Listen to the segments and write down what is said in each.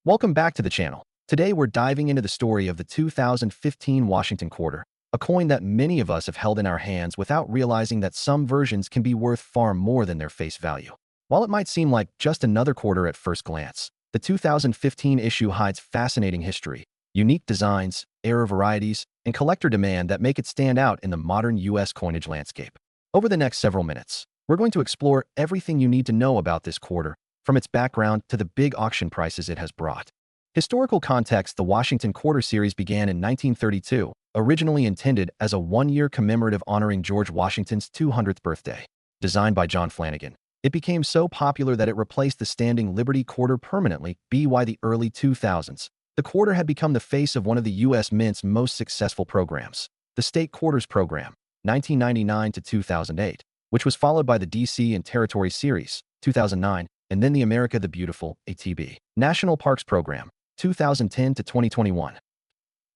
Welcome back to the channel. Today we're diving into the story of the 2015 Washington quarter, a coin that many of us have held in our hands without realizing that some versions can be worth far more than their face value. While it might seem like just another quarter at first glance, the 2015 issue hides fascinating history, unique designs, era varieties, and collector demand that make it stand out in the modern U.S. coinage landscape. Over the next several minutes, we're going to explore everything you need to know about this quarter, from its background to the big auction prices it has brought. Historical context: the Washington Quarter series began in 1932, originally intended as a one-year commemorative honoring George Washington's 200th birthday. Designed by John Flanagan, it became so popular that it replaced the standing Liberty Quarter permanently. By the early 2000s, the quarter had become the face of one of the U.S. Mint's most successful programs, the State Quarters Program, 1999 to 2008, which was followed by the DC and Territory Series, 2009, and then the America the Beautiful, ATB, National Parks Program, 2010 to 2021.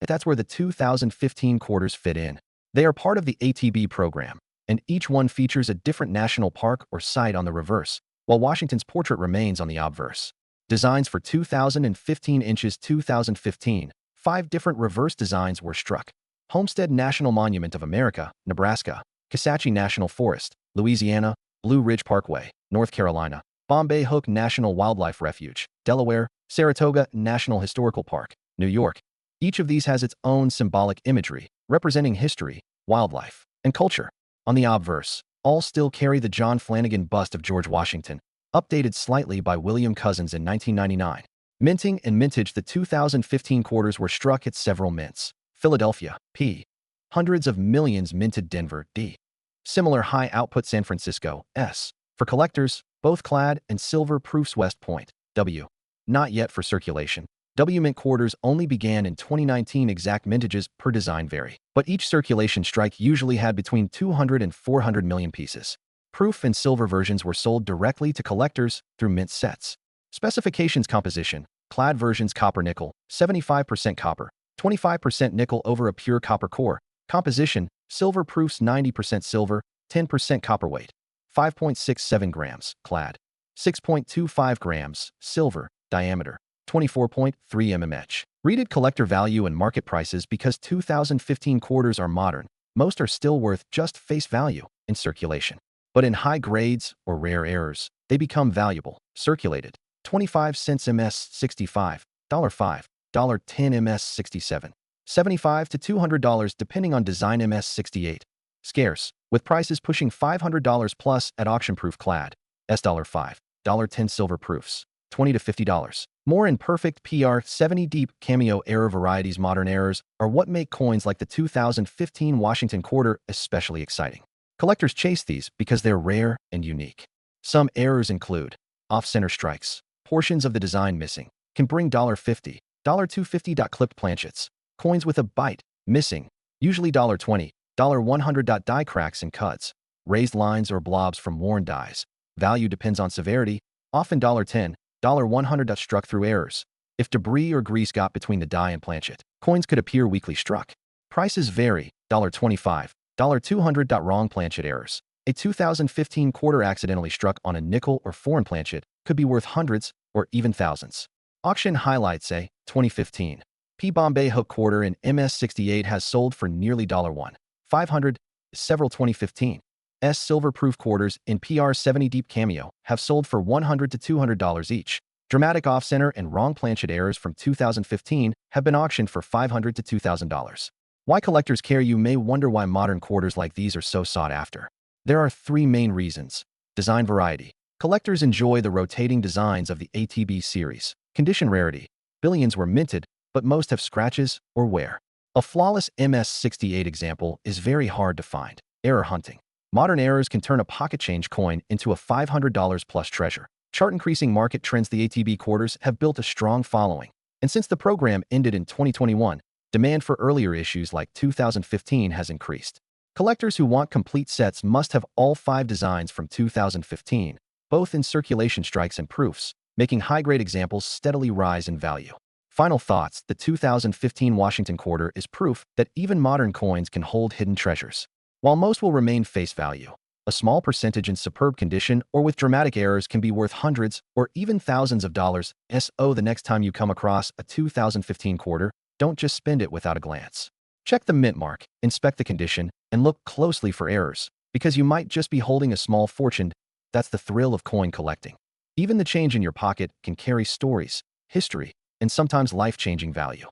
That's where the 2015 quarters fit in. They are part of the ATB program, and each one features a different national park or site on the reverse, while Washington's portrait remains on the obverse. Designs for 2015 inches 2015, 5 different reverse designs were struck. Homestead National Monument of America, Nebraska; Kisatchie National Forest, Louisiana; Blue Ridge Parkway, North Carolina; Bombay Hook National Wildlife Refuge, Delaware; Saratoga National Historical Park, New York. Each of these has its own symbolic imagery, representing history, wildlife, and culture. On the obverse, all still carry the John Flanagan bust of George Washington, updated slightly by William Cousins in 1999. Minting and mintage: the 2015 quarters were struck at several mints. Philadelphia, P. Hundreds of millions minted. Denver, D. Similar high output. San Francisco, S. For collectors, both clad and silver proofs. West Point, W. Not yet for circulation. W. Mint quarters only began in 2019. Exact mintages per design vary, but each circulation strike usually had between 200 and 400 million pieces. Proof and silver versions were sold directly to collectors through mint sets. Specifications: composition: clad versions copper nickel, 75% copper, 25% nickel over a pure copper core. Composition: silver proofs, 90% silver, 10% copper. Weight: 5.67 grams, clad; 6.25 grams, silver; diameter: 24.3 mm. Rated collector value and market prices: because 2015 quarters are modern, most are still worth just face value in circulation. But in high grades or rare errors, they become valuable. Circulated: 25 cents MS 65, $5, $10 MS 67, $75 to $200 depending on design. MS 68. Scarce, with prices pushing $500 plus at auction. Proof clad: $5, $10 silver proofs, $20 to $50. More imperfect PR 70 deep cameo error varieties. Modern errors are what make coins like the 2015 Washington quarter especially exciting. Collectors chase these because they're rare and unique. Some errors include off-center strikes, portions of the design missing, can bring $50, $250. Clipped planchets, coins with a bite, missing, usually $20, $100. Die cracks and cuts, raised lines or blobs from worn dies. Value depends on severity, often $10, $100. Struck through errors: if debris or grease got between the die and planchet, coins could appear weakly struck. Prices vary: $25, $200. Wrong planchet errors: a 2015 quarter accidentally struck on a nickel or foreign planchet could be worth hundreds or even thousands. Auction highlights: a 2015 P. Bombay Hook quarter in MS 68 has sold for nearly $500. Several 2015 S. silver proof quarters in PR 70 deep cameo have sold for $100 to $200 each. Dramatic off-center and wrong planchet errors from 2015 have been auctioned for $500 to $2,000. Why collectors care? You may wonder why modern quarters like these are so sought after. There are 3 main reasons. Design variety: collectors enjoy the rotating designs of the ATB series. Condition rarity: billions were minted, but most have scratches or wear. A flawless MS 68 example is very hard to find. Error hunting: modern errors can turn a pocket change coin into a $500 plus treasure. Chart increasing market trends: the ATB quarters have built a strong following, and since the program ended in 2021, demand for earlier issues like 2015 has increased. Collectors who want complete sets must have all 5 designs from 2015, both in circulation strikes and proofs, making high-grade examples steadily rise in value. Final thoughts: the 2015 Washington quarter is proof that even modern coins can hold hidden treasures. While most will remain face value, A small percentage in superb condition or with dramatic errors can be worth hundreds or even thousands of dollars. So the next time you come across a 2015 quarter, don't just spend it without a glance. Check the mint mark, inspect the condition, and look closely for errors, because you might just be holding a small fortune. That's the thrill of coin collecting. Even the change in your pocket can carry stories, history, and sometimes life-changing value.